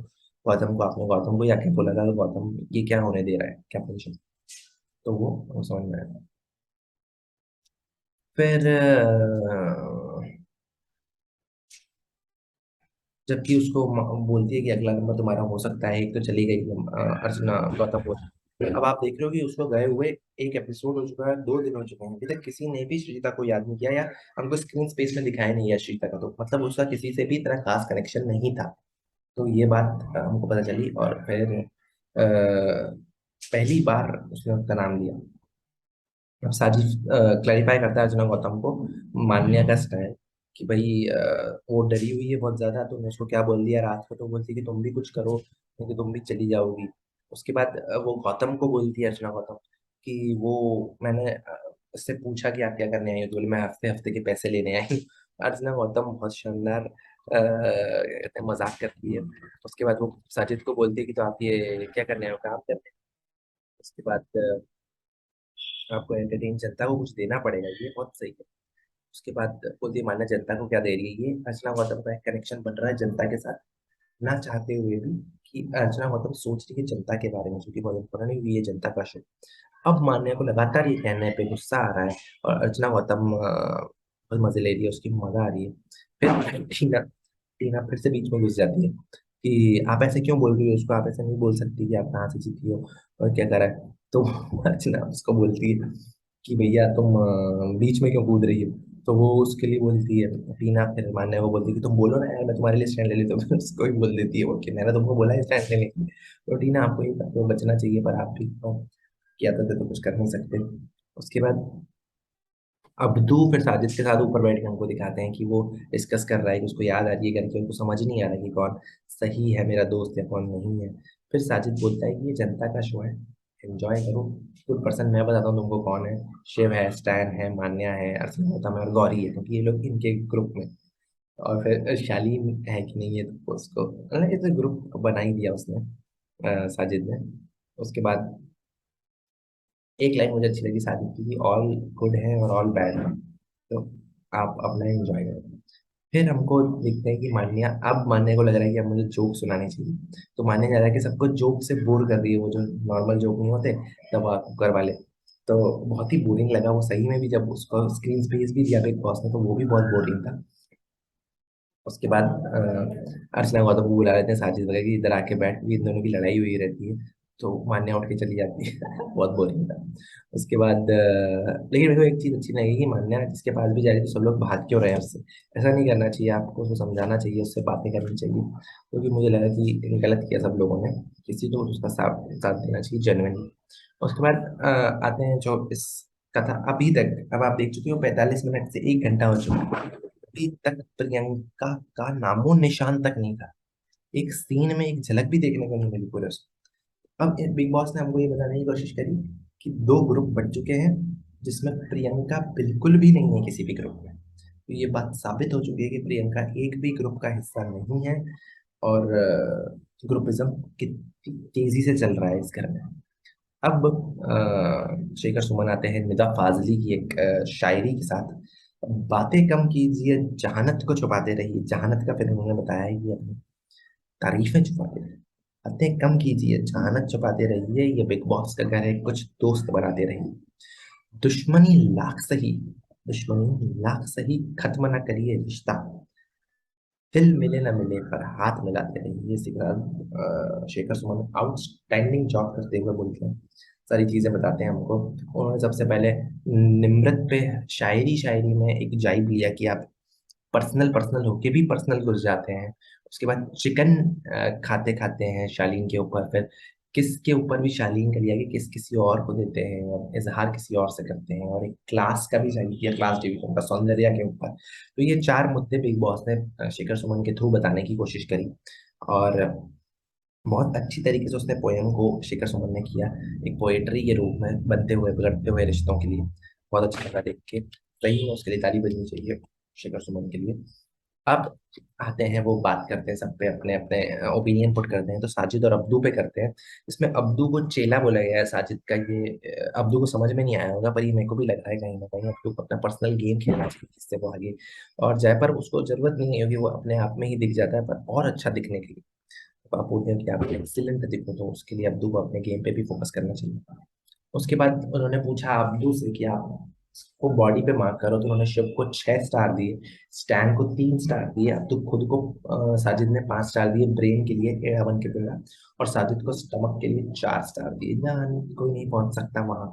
गौतम को, आपने गौतम को जाके बोला था, तो गौतम ये क्या होने दे रहा है कैप्टनशिप। तो वो समझ में आया। फिर जबकि उसको बोलती है कि अगला नंबर तुम्हारा हो सकता है, एक तो चली गई अर्चना गौतम को। अब आप देख रहे हो कि उसको गए हुए एक एपिसोड हो चुका है, 2 दिन हो चुके हैं, अभी तक किसी ने भी श्रीता को याद नहीं किया, या हमको स्क्रीन स्पेस में दिखाया नहीं है श्रीता का। तो मतलब उसका किसी से भी इतना खास कनेक्शन नहीं था। तो ये बात हमको पता चली। और फिर पहली बार उसने उसका नाम लिया। अब साजिद क्लैरिफाई करता है अर्चना गौतम को मान्या का स्टाइल, कि भाई वो डरी हुई है बहुत ज्यादा। तो उसको क्या बोल दिया रात को, तो बोलती है कि तुम भी कुछ करो, नहीं तो तुम भी चली जाओगी। उसके बाद वो गौतम को बोलती है अर्चना गौतम कि वो मैंने उससे पूछा कि आप क्या करने आई हो, तो बोले मैं हफ्ते हफ्ते के पैसे लेने आई हूँ। अर्चना गौतम बहुत शानदार मजाक करती है। उसके बाद वो साजिद को बोलती है कि तो आप ये क्या करने आए हो, काम करने। उसके बाद आपको एंटरटेन जनता को कुछ देना पड़ेगा, ये बहुत सही है। उसके बाद बोलती है माना जनता को क्या दे रही है। ये अर्चना गौतम का एक कनेक्शन बन रहा है जनता के साथ, ना चाहते हुए भी। कि अर्चना गौतम सोच रही है जनता के बारे में, क्योंकि बहुत पुरानी हुई है जनता का शो। अब मान्या को लगातार ये कहने पे गुस्सा आ रहा है, और अर्चना गौतम बहुत मजे ले रही है, उसकी मजा आ रही है। फिर टीना टीना फिर से बीच में घुस जाती है कि आप ऐसे क्यों बोल रही हो उसको, आप ऐसे नहीं बोल सकती कि आप कहाँ से जीती हो और क्या करा है। तो अर्चना उसको बोलती है कि भैया तुम बीच में क्यों कूद रही हो। तो वो उसके लिए बोलती है टीना, फिर मान्या को बोलती है कि तुम बोलो ना यार, मैं तुम्हारे लिए स्टैंड ले लेती हूँ। तो फिर उसको ही बोल देती है वो कि मैंने तुमको बोला है स्टैंड लेने के लिए। तो टीना आपको ये तो बचना चाहिए, पर आप भी किया था तो कुछ कर नहीं सकते। उसके बाद अब्दू फिर साजिद के साथ ऊपर बैठ के हमको दिखाते हैं कि वो डिस्कस कर रहा है कि उसको याद आ रही है करके, उनको समझ नहीं आ रहा कि कौन सही है मेरा दोस्त या कौन नहीं है। फिर साजिद बोलता है कि ये जनता का शो है, एंजॉय करो। गुड पर्सन मैं बताता हूँ तुमको कौन है। शिव है, स्टैन है, मान्या है, अर्चना गौतम है और गौरी है, क्योंकि ये लोग इनके ग्रुप में। और फिर शालीन है कि नहीं है, तो उसको मतलब ये तो ग्रुप बना ही दिया उसने साजिद ने। उसके बाद एक लाइन मुझे अच्छी लगी साजिद की, कि ऑल गुड है और ऑल बैड है, तो आप अपना एंजॉय करें। फिर हमको देखते हैं कि मान्या, अब मान्या को लग रहा है कि अब मुझे जोक सुनाने चाहिए। तो मान्या जा रहा है कि सबको जोक से बोर कर रही है, वो जो नॉर्मल जोक नहीं होते दबा कुकर वाले। तो बहुत ही बोरिंग लगा वो सही में भी, जब उसको स्क्रीन स्पेस भी दिया बिग बॉस ने तो वो भी बहुत बोरिंग था। उसके बाद अर्चना गौतम को बुला लेते हैं साजिद वगैरह, कि इधर आके बैठ, इन दोनों की लड़ाई हुई रहती है। तो मान्या उठ के चली जाती है। बहुत बोरिंग था। उसके बाद लेकिन मेरे को एक चीज अच्छी लगी कि मान्या जिसके पास भी जा रही थी, सब लोग भाग क्यों रहे हैं उससे। ऐसा नहीं करना चाहिए, आपको उसको समझाना चाहिए, उससे बातें करनी चाहिए। क्योंकि मुझे लगा कि गलत किया सब लोगों ने, किसी को उसका साथ साथ देना चाहिए जेन्युइनली। उसके बाद आते हैं जो इस कथा अभी तक, अब आप देख चुके हो 45 मिनट से 1 घंटा हो चुका है, अभी तक प्रियंका का नामो निशान तक नहीं था। एक सीन में एक झलक भी देखने को नहीं मिली पूरे उसमें। अब बिग बॉस ने हमको ये बताने की कोशिश करी कि 2 ग्रुप बन चुके हैं, जिसमें प्रियंका बिल्कुल भी नहीं है किसी भी ग्रुप में। तो ये बात साबित हो चुकी है कि प्रियंका एक भी ग्रुप का हिस्सा नहीं है। और ग्रुपिज्म कितनी तेजी से चल रहा है इस घर में। अब शेखर सुमन आते हैं निदा फाजली की एक शायरी के साथ। बातें कम कीजिए, जहानत को छुपाते रहिए। जहानत का फिर उन्होंने बताया है कि अपनी तारीफें छुपाते रहिए। बातें कम कीजिए, जहानत छुपाते रहिए, ये बिग बॉस का घर है, कुछ दोस्त बनाते रहिए। दुश्मनी लाख सही, दुश्मनी लाख सही, खत्म ना करिए रिश्ता। दिल मिले ना मिले पर हाथ मिलाते रहिए। इसी के साथ शेखर सुमन आउटस्टैंडिंग जॉब करते हुए बोलते हैं, सारी चीजें बताते हैं हमको। उन्होंने सबसे पहले निम्रत पे शायरी शायरी में एक जाइब लिया कि आप पर्सनल पर्सनल होके भी पर्सनल घुस जाते हैं। उसके बाद चिकन खाते खाते हैं शालीन के ऊपर, फिर किसके ऊपर भी शालीन का लिया कि किसी और को देते हैं और इजहार किसी और से करते हैं, और एक क्लास का भी जाहिर किया, क्लास डिवीजन का, सौंदर्य के ऊपर। तो ये चार मुद्दे बिग बॉस ने शेखर सुमन के थ्रू बताने की कोशिश करी, और बहुत अच्छी तरीके से उसने पोयम को शेखर सुमन ने किया, एक पोएट्री के रूप में बनते हुए बिगड़ते हुए रिश्तों के लिए। बहुत अच्छा लगा देख के, सही में उसके लिए ताली बजनी चाहिए शेखर सुमन के लिए। अब आते हैं, वो बात करते हैं, सब पे अपने अपने ओपिनियन पुट करते हैं, तो साजिद और अब्दू पे करते हैं। इसमें अब्दू को चेला बोला गया है साजिद का, ये अब्दू को समझ में नहीं आया होगा, पर ये मेरे को भी लग रहा है कहीं ना कहीं अब्दू को अपना पर्सनल गेम खेलना चाहिए जिससे वो आगे, और जयपर उसको जरूरत नहीं है क्योंकि वो अपने आप में ही दिख जाता है, पर और अच्छा दिखने के लिए, तो आप बोलते हैं कि आप एक्सीलेंट दिखो, तो उसके लिए अब्दू को अपने गेम पे भी फोकस करना चाहिए। उसके बाद उन्होंने पूछा अब्दू से कि आप को बॉडी पे मार्क करो, तो उन्होंने शिव को 6 स्टार दिए, स्टैन को 3 स्टार दिए, अब्दू खुद को साजिद ने 5 स्टार दिए, ब्रेन के लिए एड़ा बन के पेड़ा, और साजिद को स्टमक के लिए 4 स्टार दिए। जहाँ कोई नहीं पहुंच सकता वहां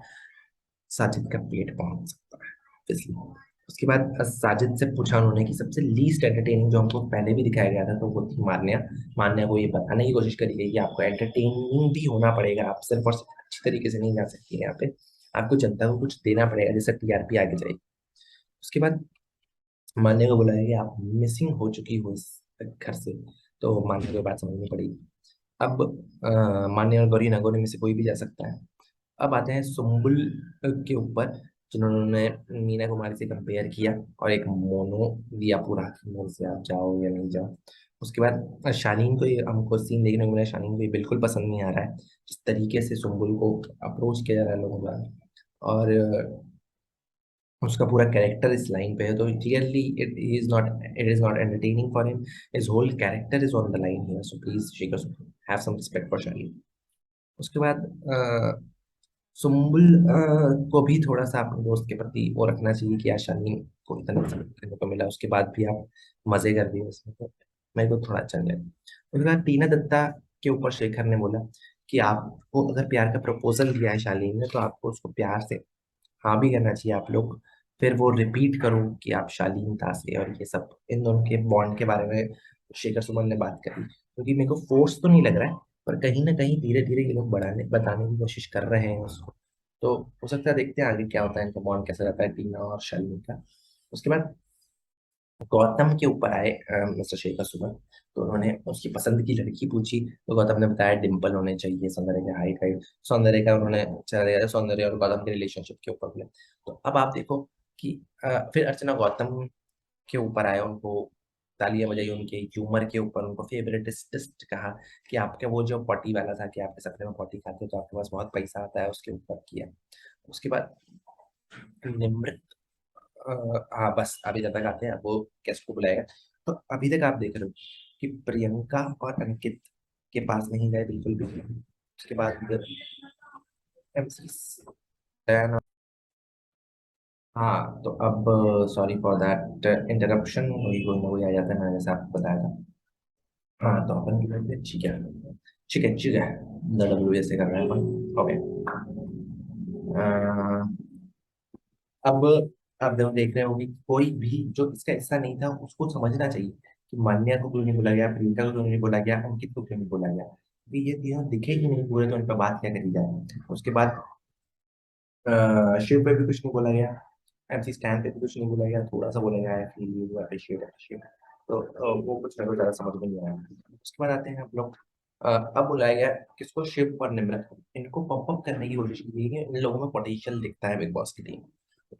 साजिद का पेट पहुंच सकता है, इसलिए। उसके बाद साजिद से पूछा उन्होंने कि सबसे लीस्ट एंटरटेनिंग जो हमको पहले भी दिखाया गया था, तो वो थी मान्या। मान्या को ये बताने की कोशिश करी गई कि आपको एंटरटेनिंग भी होना पड़ेगा, आप सिर्फ और सिर्फ अच्छी तरीके से नहीं जा सकती यहाँ पे, आपको जनता को कुछ देना पड़ेगा जिससे टीआरपी आगे जाएगी। उसके बाद मान्या को बुलाया कि आप मिसिंग हो चुकी हो इस घर से, तो मान्या को ये बात समझनी पड़ेगी। अब मान्या और गौरी नागौरी में से कोई भी जा सकता है। अब आते हैं सुम्बुल के ऊपर, जिन्होंने मीना कुमारी से कंपेयर किया और एक मोनो दिया पूरा कि मोन से आप जाओ या नहीं जाओ। उसके बाद शालीन को ये हमको सीन देखने को मिला, शालीन को ये बिल्कुल पसंद नहीं आ रहा है जिस तरीके से सुम्बुल को अप्रोच किया जा रहा है लोगों द्वारा, और उसका पूरा कैरेक्टर इस लाइन पे है, तो clearly it is not entertaining for him, his whole character is on the line here, so please Shekhar have some respect for Shaleen. उसके बाद सुम्बुल को भी थोड़ा सा अपने दोस्त के प्रति वो रखना चाहिए कि आशानी को इतना सब करने को मिला, उसके बाद भी आप मजे कर दिए उसमें, तो मेरे को थोड़ा अच्छा नहीं लगा। उसके बाद टीना दत्ता के ऊपर शेखर ने बोला कि आपको अगर प्यार का प्रपोजल दिया है शालीन ने, तो आपको उसको प्यार से हाँ भी करना चाहिए आप लोग। फिर वो रिपीट करो कि आप शालीनता से, और ये सब इन दोनों के बॉन्ड के बारे में शेखर सुमन ने बात करी, क्योंकि मेरे को फोर्स तो नहीं लग रहा है, पर कहीं ना कहीं धीरे धीरे ये लोग बढ़ाने बताने की कोशिश कर रहे हैं उसको। तो हो सकता है, देखते हैं आगे क्या होता है, इनका बॉन्ड कैसा रहता है टीना और शालीन का। उसके बाद गौतम के ऊपर आए मिस्टर शेखर सुमन, तो उन्होंने उसकी पसंद की लड़की पूछी, तो गौतम ने बताया डिम्पल होने चाहिए, सौंदर्य का हाइट हाइट, सौंदर्य का उन्होंने चला गया सौंदर्य और गौतम के रिलेशनशिप के ऊपर बोले। तो अब आप देखो कि फिर अर्चना गौतम के ऊपर आए, उनको तालियां बजाई उनके ह्यूमर के ऊपर, उनको फेवरेटिस्ट कहा कि आपका वो जो पॉटी वाला था कि आपके सपने में पॉटी खाते हो तो आपके पास बहुत पैसा आता है, उसके ऊपर किया। उसके बाद निम्रत, हाँ बस अभी जब तक आते हैं वो गेस्ट को बुलाएगा। तो अभी तक आप देख रहे हो कि प्रियंका और अंकित के पास नहीं गए बिल्कुल भी। उसके बाद MC दयाना, हाँ तो अब सॉरी फॉर दैट इंटरप्शन, वही कोई ना कोई आ जाता है, मैंने जैसे आपको बताया था। हाँ तो अपन की बात ठीक है, ठीक है ठीक है, डब्ल्यू ऐसे कर रहे हैं अपन, ओके। अब आप देखो देख रहे हो कि कोई भी जो इसका हिस्सा नहीं था उसको समझना चाहिए कि मान्या को क्यों नहीं बोला गया, प्रियंका को क्यों नहीं बोला गया, अंकित को क्यों नहीं बोला गया, क्योंकि ये तीनों दिखे ही नहीं पूरे, तो उन पर बात क्या करी जाए। उसके बाद शिव पे भी कुछ नहीं बोला गया, MC स्टैन पे भी कुछ नहीं बोला गया, थोड़ा सा बोला गया है फील यू अप्रिशिएट अप्रिशिएट, तो वो कुछ मेरे को ज्यादा समझ में नहीं आया। उसके बाद आते हैं हम लोग, अब बुलाया गया किसको, शिव और निम्रत को, इनको पंप अप करने की कोशिश की गई है, इन लोगों में पोटेंशियल दिखता है बिग बॉस की टीम।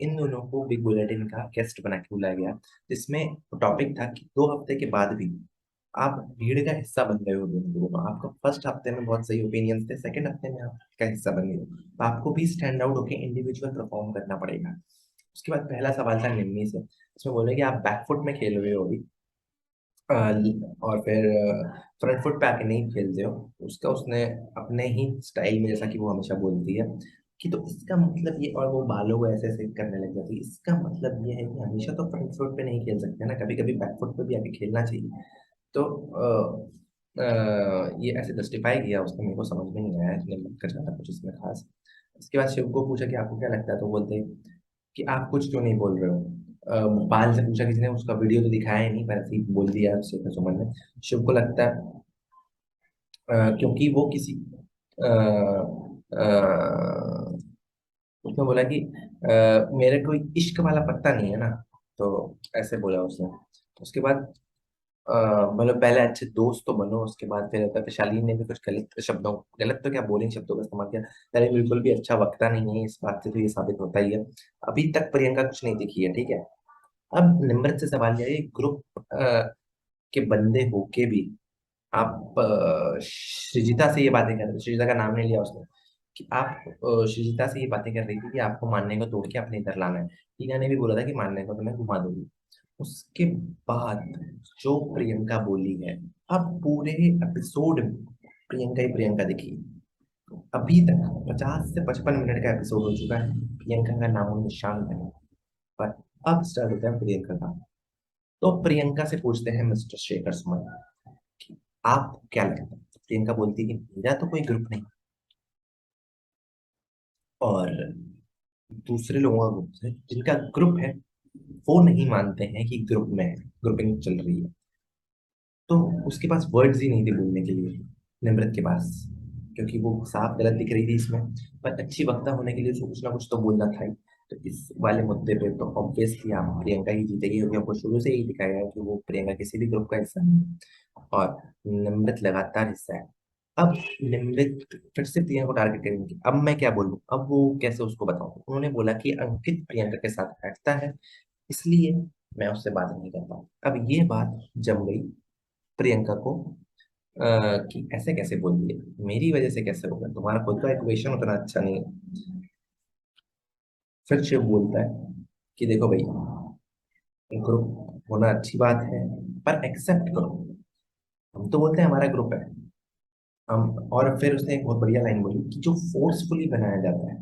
इन दोनों को बिग बुलेटिन का गेस्ट बना के बुलाया गया, जिसमें टॉपिक था कि 2 हफ्ते के बाद भी आप भीड़ का हिस्सा बन गए हो दोनों लोगों का। आपका फर्स्ट हफ्ते में बहुत सही ओपिनियंस थे, सेकंड हफ्ते में आपका हिस्सा बन गए हो, तो आपको भी स्टैंड आउट होकर इंडिविजुअल परफॉर्म करना पड़ेगा। उसके बाद पहला सवाल था निम्मी से, इसमें बोले कि आप बैकफुट में खेल रहे हो अभी, और फिर फ्रंट फुट पे आके नहीं खेलते हो। उसका उसने अपने ही स्टाइल में, जैसा कि वो हमेशा बोलती है कि तो इसका मतलब ये, और वो बालों को ऐसे ऐसे करने लग जाती है, इसका मतलब ये है कि हमेशा तो फ्रंट फुट पे नहीं खेल सकते ना, कभी कभी बैक फुट पे भी आके खेलना चाहिए। तो ये ऐसे जस्टिफाई किया उसने, मेरे को समझ में नहीं आया इसने मत कर ज्यादा कुछ इसमें खास। उसके बाद शिव को पूछा कि आपको क्या लगता है, तो बोलते कि आप कुछ क्यों नहीं बोल रहे हो। बाल से पूछा किसी ने, उसका वीडियो तो दिखाया ही नहीं, पर ऐसे ही बोल दिया शेखर सुमन ने। शिव को लगता है क्योंकि वो किसी अ, उसने बोला कि मेरे कोई इश्क वाला पत्ता नहीं है ना, तो ऐसे बोला उसने। उसके बाद अ, मतलब पहले अच्छे दोस्त तो बनो, उसके बाद फिर होता है, शालीन ने भी कुछ गलत शब्दों, गलत तो क्या, बोलिंग शब्दों का इस्तेमाल किया। शालीन बिल्कुल भी अच्छा वक्ता नहीं है, इस बात से तो ये साबित होता ही है। अभी तक प्रियंका कुछ नहीं दिखी है, ठीक है। अब निम्रत से सवाल यह है, ग्रुप के बंदे होके भी आप सृजिता से ये बातें कर रहे, सृजिता का नाम नहीं लिया उसने, कि आप सृजिता से ये बातें कर रही थी कि आपको मानने को तोड़ के अपने इधर लाना है। टीना ने भी बोला था कि मानने को तो मैं घुमा दूंगी। उसके बाद जो प्रियंका बोली है, अब पूरे एपिसोड में प्रियंका ही प्रियंका दिखी। अभी तक 50 से 55 मिनट का एपिसोड हो चुका है, प्रियंका का नामो निशान नहीं। पर अब स्टार्ट होता है प्रियंका का। तो प्रियंका से पूछते हैं मिस्टर शेखर सुमन कि आप क्या लगता है। तो प्रियंका बोलती है कि मेरा तो कोई ग्रुप नहीं, और दूसरे लोगों का ग्रुप है, जिनका ग्रुप है वो नहीं मानते हैं कि ग्रुप में है, ग्रुपिंग चल रही है। तो उसके पास वर्ड्स ही नहीं थे बोलने के लिए, निम्रत के पास, क्योंकि वो साफ गलत दिख रही थी इसमें। पर अच्छी वक्ता होने के लिए उसको कुछ ना कुछ तो बोलना था ही। तो इस वाले मुद्दे पे तो ऑब्वियसली आप प्रियंका ही जीतेगी, क्योंकि हमको शुरू से ही दिखाया है कि वो प्रियंका किसी भी ग्रुप का हिस्सा नहीं है, और निम्रत लगातार हिस्सा है। अब निम्रत फिर से प्रियंका को टारगेट करेंगे, अब मैं क्या बोलूं, अब वो कैसे उसको बताऊं। उन्होंने बोला कि अंकित प्रियंका के साथ बैठता है, इसलिए मैं उससे बात नहीं करता हूं। अब ये बात जम गई प्रियंका को, कि ऐसे कैसे बोल दिए, मेरी वजह से कैसे होगा, तुम्हारा खुद का इक्वेशन उतना अच्छा नहीं है। फिर शिव बोलता है कि देखो भाई, ग्रुप होना अच्छी बात है, पर एक्सेप्ट करो। हम तो बोलते हैं हमारा ग्रुप है, हम, और फिर उसने एक बहुत बढ़िया लाइन बोली कि जो फोर्सफुली बनाया जाता है,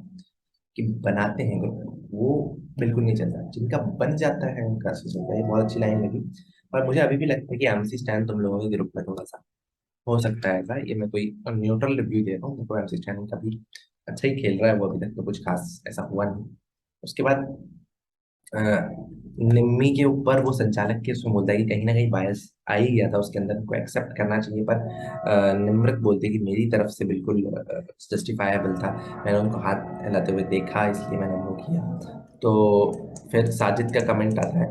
कि बनाते हैं ग्रुप, वो बिल्कुल नहीं चलता, जिनका बन जाता है उनका अच्छा चलता है। ये बहुत अच्छी लाइन लगी। पर मुझे अभी भी लगता है कि एमसी स्टैन तुम लोगों के ग्रुप में थोड़ा सा हो सकता है ऐसा। ये मैं कोई न्यूट्रल रिव्यू दे रहा हूँ, तो एमसी स्टैन का भी अच्छा ही खेल रहा है वो, अभी तक तो कुछ खास ऐसा हुआ नहीं। उसके बाद अ, निम्मी के ऊपर वो संचालक के उसमें बोलता है कि कहीं ना कहीं बायस आ ही गया था उसके अंदर, को एक्सेप्ट करना चाहिए। पर निम्रत बोलती है कि मेरी तरफ से बिल्कुल जस्टिफायबल था, मैंने उनको हाथ हिलाते हुए देखा, इसलिए मैंने वो किया। तो फिर साजिद का कमेंट आता है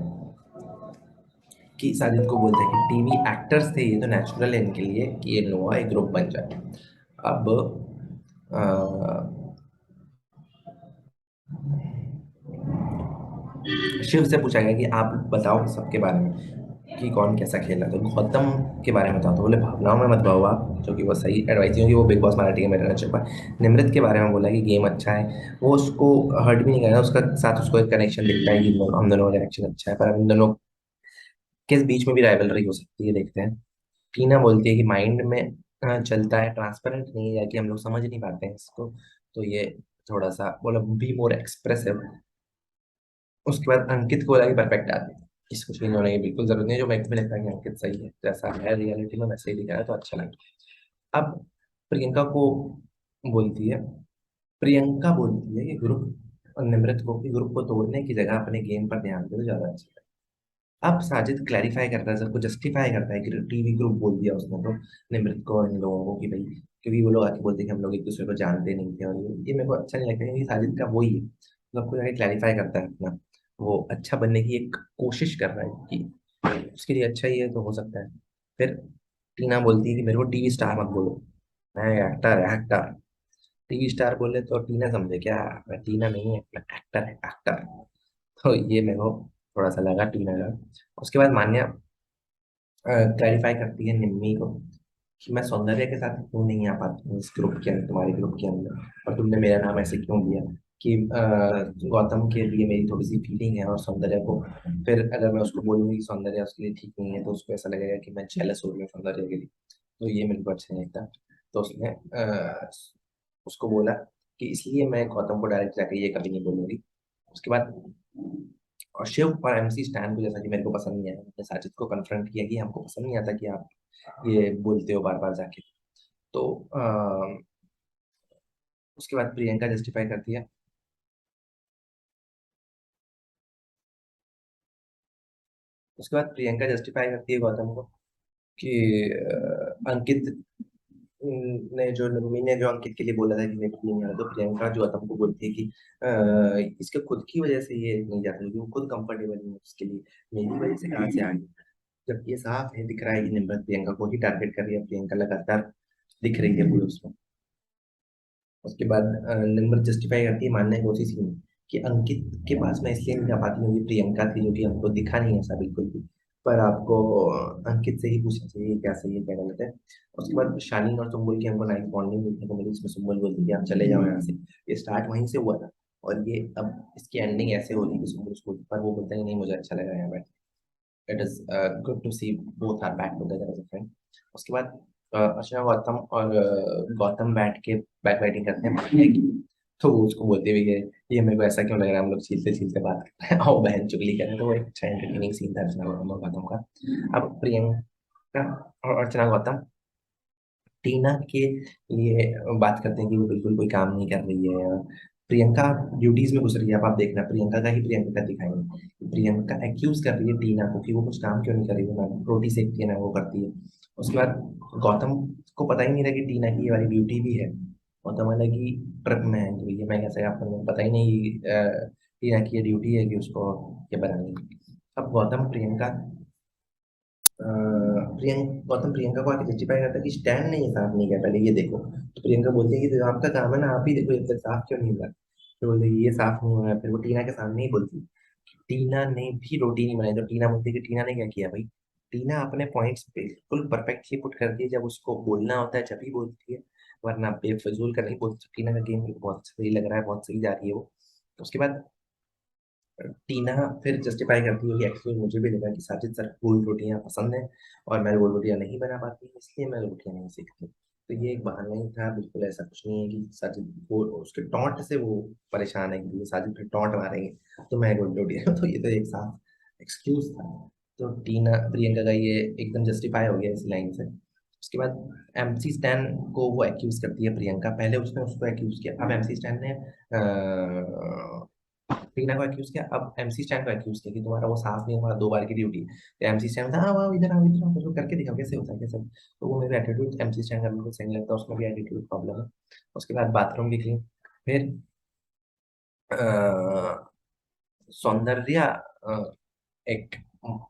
कि साजिद को बोलते हैं कि टीवी एक्टर्स थे, ये तो नेचुरल है इनके लिए कि ये नोआ एक ग्रुप बन जाए। अब अ, शिव से पूछा गया कि आप बताओ सबके बारे में कि कौन कैसा खेला, तो गौतम के बारे में बताओ, तो बोले भावनाओं में मत बहो आप, जो कि वो सही एडवाइस, क्योंकि वो बिग बॉस मराठी में रहना चाहिए। पर निमृत के बारे में बोला कि गेम अच्छा है, वो उसको हर्ट भी नहीं करना, उसका साथ उसको एक कनेक्शन दिखता है कि हम दोनों का कनेक्शन अच्छा है, पर हम दोनों के बीच में भी राइवलरी हो सकती है, देखते हैं। टीना बोलती है कि माइंड में चलता है, ट्रांसपेरेंट नहीं है, कि हम लोग समझ नहीं पाते हैं इसको, तो ये थोड़ा सा बोला बी मोर एक्सप्रेसिव। उसके बाद अंकित को लगी परफेक्ट आदमी, इसको चेंज होने की बिल्कुल जरूरत नहीं है, जो मैं भी लगता है कि अंकित सही है, जैसा है रियलिटी में वैसे ही दिखा है, तो अच्छा लगा। अब प्रियंका को बोलती है प्रियंका बोलती है कि ग्रुप, और निमृत को, कि ग्रुप को तोड़ने की जगह अपने गेम पर ध्यान दो तो ज्यादा अच्छा है। अब साजिद क्लैरिफाई करता है, सबको जस्टिफाई करता है कि टीवी ग्रुप बोल दिया उसने तो निमृत को और इन लोगों को, कि भाई क्योंकि वो लोग आके बोलते हैं कि हम लोग एक दूसरे को जानते नहीं थे, और ये मेरे को अच्छा नहीं लगता, क्योंकि साजिद का वही है, सबको जाके क्लैरिफाई करता है अपना, वो अच्छा बनने की एक कोशिश कर रहा है कि उसके लिए अच्छा ही है तो हो सकता है। फिर टीना बोलती है कि मेरे को टीवी स्टार मत बोलो, मैं एक्टर एक्टर। टीवी स्टार बोले तो टीना समझे क्या, मैं टीना नहीं है, मैं एक्टर है एक्टर। तो ये मेरे को थोड़ा सा लगा टीना का। उसके बाद मान्या क्लैरिफाई करती है निम्मी को कि मैं सौंदर्य के साथ क्यों नहीं आ पाती हूँ इस ग्रुप के अंदर, तुम्हारे ग्रुप के अंदर, और तुमने मेरा नाम ऐसे क्यों लिया। कि गौतम के लिए मेरी थोड़ी सी फीलिंग है और सौंदर्य को, फिर अगर मैं उसको बोलूंगी कि सौंदर्य उसके लिए ठीक नहीं है तो उसको ऐसा लगेगा कि मैं जेलस हो रही हूँ सौंदर्य के लिए। तो ये मेरे को अच्छा नहीं लगता। तो उसने उसको बोला कि इसलिए मैं गौतम को डायरेक्ट जाके ये कभी नहीं बोलूंगी। उसके बाद और शिव और एमसी स्टैन को, जैसा कि मेरे को पसंद नहीं आया, मैंने साजिद को कन्फ्रंट किया कि हमको पसंद नहीं आता कि आप ये बोलते हो बार बार जाके। तो उसके बाद प्रियंका जस्टिफाई करती है। उसके बाद प्रियंका जस्टिफाई करती है गौतम को कि अंकित ने जो निम्मी ने जो अंकित के लिए बोला था कि मेरे को नहीं आया, तो प्रियंका जो गौतम को बोलती है कि इसके खुद की वजह से ये नहीं जाता, क्योंकि वो खुद कंफर्टेबल नहीं है उसके लिए, मेरी वजह से कहाँ से आ गई। जब ये साफ है, दिख रहा है कि निम्रत प्रियंका को ही टारगेट कर रही है, प्रियंका लगातार दिख रही है पूरे उसमें। उसके बाद निम्रत जस्टिफाई करती है, मानने की कोशिश की कि अंकित के पास मैं इसलिए नहीं जा पाती हूँ कि प्रियंका थी, जो कि हमको दिखा नहीं है ऐसा बिल्कुल भी। पर आपको अंकित से ही पूछना चाहिए क्या सही है क्या गलत है। उसके बाद शालीन और सुम्बुल की हमको नाइस बॉन्डिंग देखने को मिली, इसमें सुम्बुल बोलती है कि आप चले जाओ यहाँ से। ये स्टार्ट वहीं से हुआ था, और ये अब इसकी एंडिंग ऐसे हो रही है कि सुम्बुल उसको, पर वो बोलता है नहीं मुझे अच्छा लगा यहाँ बैठ। It is good to see both are back together as a friend. उसके बाद अर्चना गौतम और गौतम बैठ के बैक राइटिंग करते हैं मारने की। तो वो उसको बोलते हुए कि ये मेरे को ऐसा क्यों लग रहा है हम लोग छीलते छीलते बात कर रहे हैं और बहन चुगली कर रहे हैं। तो वो एक अच्छा एंटरटेनिंग सीन था अर्चना गौतम और गौतम का। अब प्रियंका और अर्चना गौतम टीना के लिए बात करते हैं कि वो बिल्कुल कोई काम नहीं कर रही है। प्रियंका ड्यूटीज में घुस रही है। अब आप देखना प्रियंका का ही प्रियंका का दिखाएंगे। प्रियंका एक्यूज कर रही है टीना को कि वो कुछ काम क्यों नहीं कर रही है, ना रोटी सेकती है ना वो करती है। उसके बाद गौतम को पता ही नहीं था कि टीना की ये वाली ड्यूटी भी है। गौतम वाला की ट्रिप में है तो ये मैं कैसे, आपको पता ही नहीं टीना की ये ड्यूटी है कि उसको ये बनानी है। अब गौतम प्रियंका गौतम प्रियंका को आके जस्टिफाई करता है कि स्टैंड ने ये साफ नहीं किया, पहले ये देखो। तो प्रियंका बोलती है कि तो आपका काम है ना, आप ही देखो ये साफ क्यों नहीं हुआ। तो बोलते हैं, ये साफ नहीं हुआ है। फिर वो टीना के सामने ही बोलती है, टीना ने भी रोटी नहीं बनाई। तो टीना बोलती है कि टीना ने क्या किया भाई। टीना अपने पॉइंट्स बिल्कुल परफेक्टली पुट करती है, जब उसको बोलना होता है जब ही बोलती है, वरना बेफजूल का नहीं बोलती। टीना का गेम बहुत सही लग रहा है, बहुत सही जा रही है वो। तो उसके बाद टीना फिर जस्टिफाई करती है कि एक्चुअली मुझे भी लगा कि साजिद सर को गोल रोटियां पसंद है और मैं गोल रोटियां नहीं बना पाती, इसलिए मैं रोटियां नहीं सीखती। तो ये एक बहाना ही था, बिल्कुल ऐसा कुछ नहीं है कि साजिद वो उसके टॉन्ट से वो परेशान है कि ये साजिद फिर टॉन्ट मारेंगे तो मैं गोल रोटियां तो ये तो एक साफ एक्सक्यूज था। तो टीना प्रियंका का ये एकदम जस्टिफाई हो गया इस लाइन से। उसके बाद एमसी स्टैन को वो एक्यूज करती है प्रियंका, पहले उसने उसको एक्यूज किया, अब एमसी स्टैन ने टीना को एक्यूज किया, अब एमसी स्टैन को एक्यूज किया कि तुम्हारा वो साफ नहीं, तुम्हारा 2 बार की ड्यूटी। तो एमसी स्टैन था हाँ वाह इधर आओ इधर आओ, तो करके दिखाओ कैसे होता है कैसे। तो वो मेरे एटीट्यूड एमसी स्टैन का बिल्कुल सही नहीं लगता, उसमें भी एटीट्यूड प्रॉब्लम है। उसके बाद बाथरूम की क्लीन। फिर अ, सौंदर्य एक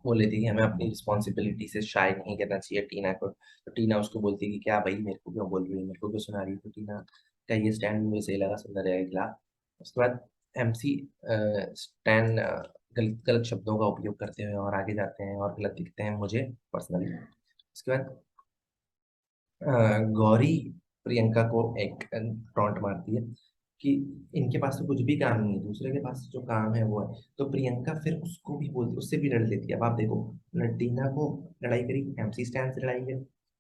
वो लेती है कि हमें अपनी रिस्पॉन्सिबिलिटी से शाय नहीं करना चाहिए टीना को। तो टीना उसको बोलती है कि क्या भाई मेरे को क्यों बोल रही है, मेरे को क्यों सुना रही है। तो टीना का ये स्टैंड मुझे सही लगा सौंदर्य के खिलाफ। उसके बाद एमसी स्टैंड गलत गलत शब्दों का उपयोग करते हैं और आगे जाते हैं और गलत दिखते हैं मुझे पर्सनली। उसके बाद गौरी प्रियंका को एक टॉन्ट मारती है कि इनके पास तो कुछ भी काम नहीं है, दूसरे के पास जो काम है वो है। तो प्रियंका फिर उसको भी बोलती, उससे भी लड़ लेती है। अब आप देखो टीना को लड़ाई करी, एमसी स्टैंड से लड़ाई करी,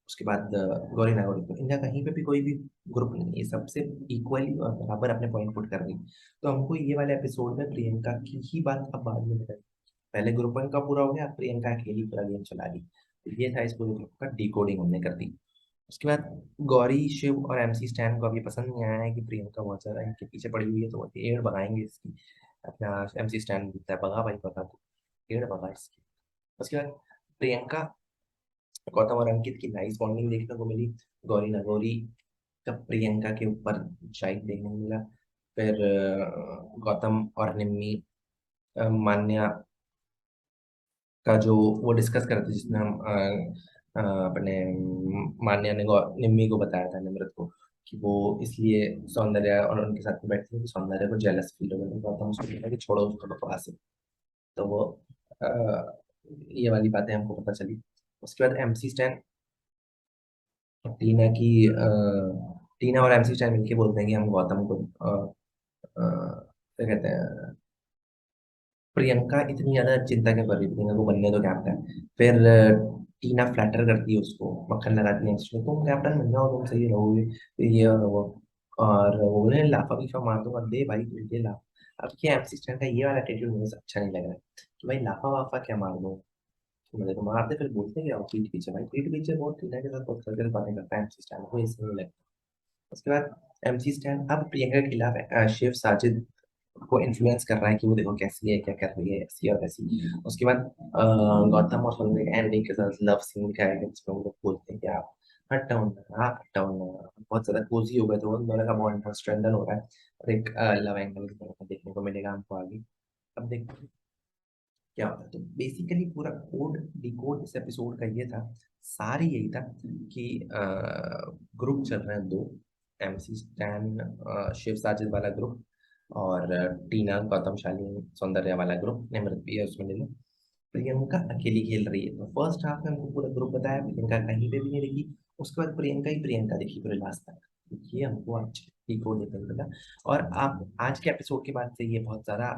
उसके बाद गौरी नागौरी को, इनका कहीं पे भी कोई भी ग्रुप नहीं है, ये सबसे इक्वली और बराबर अपने पॉइंट पुट कर रही है। तो हमको ये वाले एपिसोड में प्रियंका की ही बात अब बाद में बताई। पहले ग्रुप वन का पूरा हो गया, अब प्रियंका अकेली पूरा गेम चला रही। तो ये था इस पूरे ग्रुप का डिकोडिंग हमने कर दी। उसके बाद गौरी शिव और एमसी स्टैन को अभी पसंद नहीं आया है कि प्रियंका बहुत ज्यादा इनके पीछे पड़ी हुई है, तो वो एड़ भगाएंगे इसकी। अपना एमसी स्टैन बोलता है भगा भाई भगा तू, एड़ भगा इसकी। उसके बाद प्रियंका गौतम और अंकित की नाइस बॉन्डिंग देखने को मिली। गौरी नगौरी का प्रियंका के ऊपर शायद देखने को मिला। फिर गौतम और निम्मी मान्या का जो वो डिस्कस कर रहे थे, जिसमें हम अपने मान्या ने निम्मी को बताया था, निम्रत को, कि वो इसलिए सौंदर्य और उनके साथ में बैठती है कि सौंदर्य को जेलस फील हो गया, तो हम उसको बोला कि छोड़ो उसको बकवास है। तो वो अ, ये वाली बातें हमको पता चली। उसके बाद एमसी स्टैन टीना की टीना और एमसी स्टैन मिलके बोलते हैं कि हम गौतम को क्या कहते हैं, प्रियंका इतनी ज्यादा चिंता क्यों कर रही है, प्रियंका को बनने दो कैप्टन। फिर टीना फ्लैटर करती है उसको, मक्खन लगाती है उसमें, तुम कैप्टन बन जाओ, तुम सही रहोगे, फिर ये और वो। और वो बोले लाफा भी मार दूंगा, दे भाई तू दे लाफा। अब क्या एमसी स्टैंड का ये वाला एटीट्यूड मुझे अच्छा नहीं लग रहा है कि भाई लाफा वाफा क्या मार दो, तो मुझे तो मारते फिर बोलते क्या पीठ पीछे, भाई पीठ पीछे बहुत टीना के साथ बहुत करके बातें करता है एमसी स्टैंड को, ऐसे नहीं लगता। उसके बाद एमसी स्टैंड अब प्रियंका के खिलाफ शिव साजिद को इन्फ्लुएंस कर रहा है कि वो देखो कैसी है, क्या कर रही है, ऐसी और वैसी। उसके बाद गौतम और संजय का एंडिंग के साथ लव सीन दिखाया गया जिसमें वो लोग बोलते हैं कि आप हट डाउन, आप हट डाउन, बहुत ज्यादा कोजी हो गए, तो उन दोनों का बॉन्ड स्ट्रेंथन हो रहा है। और एक लव एंगल की तरह का देखने को मिलेगा हमको आगे। अब देखते हैं क्या होता है। तो बेसिकली पूरा कोड डिकोड इस एपिसोड का ये था, सारी यही था कि ग्रुप चल रहे हैं दो, एमसी स्टैन शिव साजिद वाला ग्रुप, और टीना गौतम शालीन सौंदर्या वाला ग्रुप, निमृत भी है उसमें ले लो। प्रियंका अकेली खेल रही है, तो फर्स्ट हाफ में हमको पूरा ग्रुप बताया, प्रियंका कहीं पे भी नहीं दिखी। उसके बाद प्रियंका ही प्रियंका दिखी पूरे लास्ट तक। ये हमको आज डिकोड देखने को मिला। और आप आज के एपिसोड के बाद से ये बहुत ज्यादा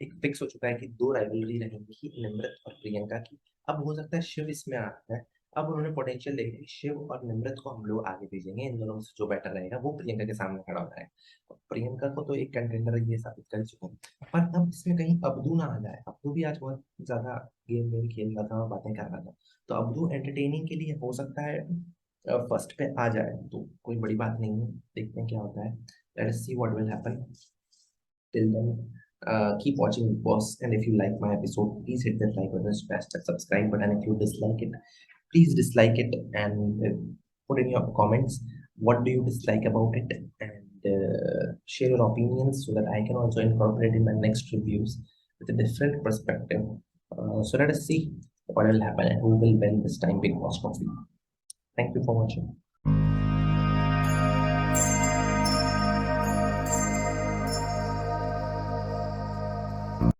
एक फिक्स हो चुका है कि दो राइवलरी रहेंगी, निम्रत और प्रियंका की। अब हो सकता है शिव इसमें आता है, अब उन्होंने पोटेंशियल देखा कि शिव और निम्रत को हम लोग आगे भेजेंगे, इन दोनों में से जो बेटर रहेगा वो प्रियंका के सामने खड़ा होता है। और प्रियंका को तो एक कंटेंडर ये साबित कर चुके हैं, पर अब इसमें कहीं अब्दू ना आ जाए। अब्दू भी आज बहुत ज्यादा गेम वेम खेल रहा था, बातें कर रहा था, तो अब्दू एंटरटेनिंग के लिए हो सकता है फर्स्ट पे आ जाए, तो कोई बड़ी बात नहीं है, देखते हैं क्या होता है। Let us see what will happen. Till then, keep watching Big Boss. And if you like my episode, please hit that like button, smash that subscribe button. If you dislike it, please dislike it and put in your comments what do you dislike about it, and share your opinions so that I can also incorporate in my next reviews with a different perspective. So let us see what will happen and who will win this time Big Boss trophy. Thank you for watching.